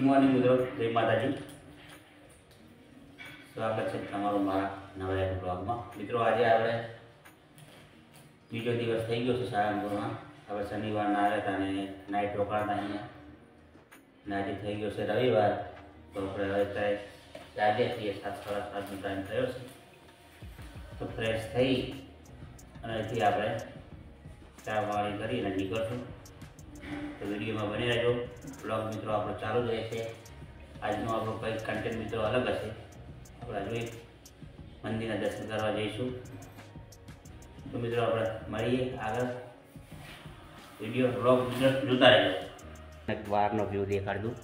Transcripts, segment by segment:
Morning મિત્રો, જય માતાજી। સ્વાગત છે તમારું મારા નવા એક બ્લોગમાં। મિત્રો આજે આપણે બીજો દિવસ થઈ ગયો છે સાળંગપુરમાં। આપણે શનિવારના આવ્યા હતા અને નાઇટ રોકાણા અહીંયા અને આજે થઈ ગયો છે રવિવાર। તો આપણે હવે ત્યારે જાગે છીએ, 7:30નો ટાઈમ થયો છે। તો ફ્રેશ થઈ અને અહીંથી આપણે ચા પાણી કરીને નીકળશું। તો વિડીયોમાં બની રહેજો। બ્લોગ મિત્રો આપણો ચાલુ જ રહેશે। આજનો આપણો કંઈક કન્ટેન્ટ મિત્રો અલગ હશે। આપણે જોઈએ મંદિરના દર્શન કરવા જઈશું। તો મિત્રો આપણે મળીએ આગળ। વિડીયો બ્લોગ જોતા રહેજો। એક બહારનો વ્યૂ દેખાડ દઉં।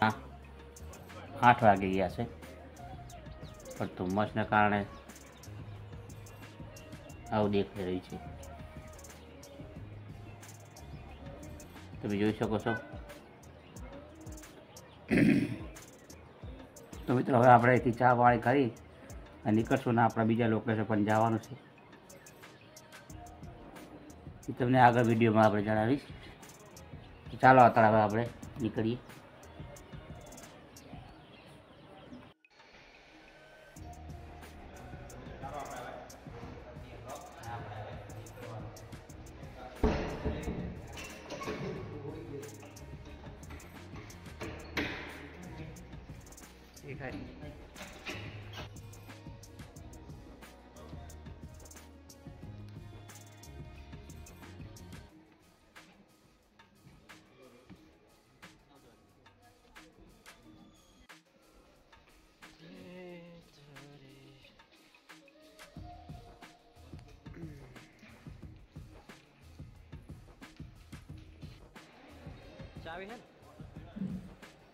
હા, 8 વાગી ગયા છે, પણ ધુમ્મસના કારણે આવું દેખાઈ રહ્યું છે। તમે જોઈ શકો છો। તો મિત્રો હવે આપણે અહીંથી ચા પાણી કરી અને નીકળશું ને આપણા બીજા લોકેશન પણ જવાનું છે, એ તમને આગળ વિડીયોમાં આપણે જણાવીશ। ચાલો અત્યારે હવે આપણે નીકળીએ।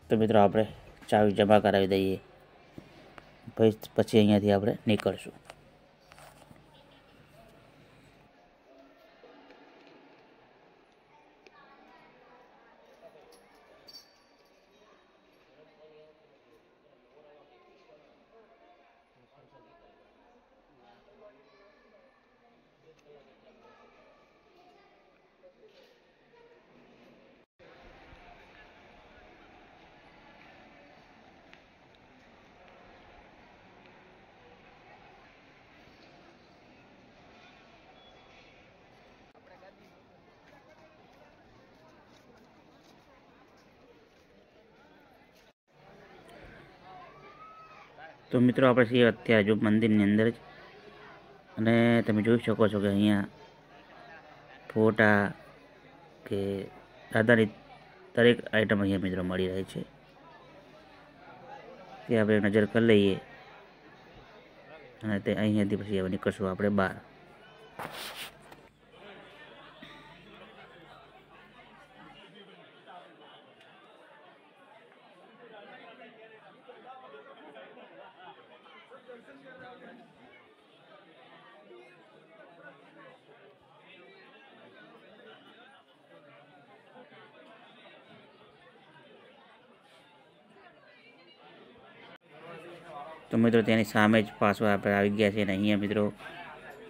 તો મિત્રો આપણે ચાવી જમા કરાવી દઈએ, પછી અહીંયાથી આપણે નીકળશું। તો મિત્રો આપણે છીએ અત્યારે જો મંદિરની અંદર જ, અને તમે જોઈ શકો છો કે અહીંયા ફોટા કે દાદાની દરેક આઈટમ અહીંયા મિત્રો મળી રહી છે। તે આપણે નજર કરી લઈએ અને તે અહીંયાથી પછી હવે નીકળશું આપણે બહાર। તો મિત્રો તેની સામે જ પાછો આપણે આવી ગયા છીએ અને અહીંયા મિત્રો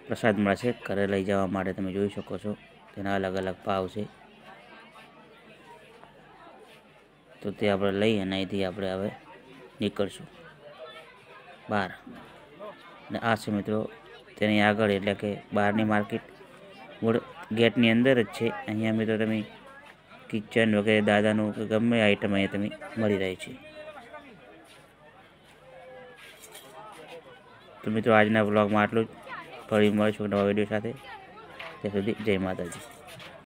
પ્રસાદ મળે છે ઘરે લઈ જવા માટે। તમે જોઈ શકો છો તેના અલગ અલગ ભાવ છે। તો તે આપણે લઈ અને અહીંથી આપણે હવે નીકળશું બહાર। અને આ છે મિત્રો તેની આગળ, એટલે કે બહારની માર્કેટ ગેટની અંદર જ છે। અહીંયા મિત્રો તમે કિચન વગેરે દાદાનું કે ગમે આઈટમ અહીંયા તમે મળી રહી છે। તો મિત્રો આજના વ્લોગમાં આટલું જ। ફરી મળીશું નવા વિડીયો સાથે। ત્યાં સુધી જય માતાજી।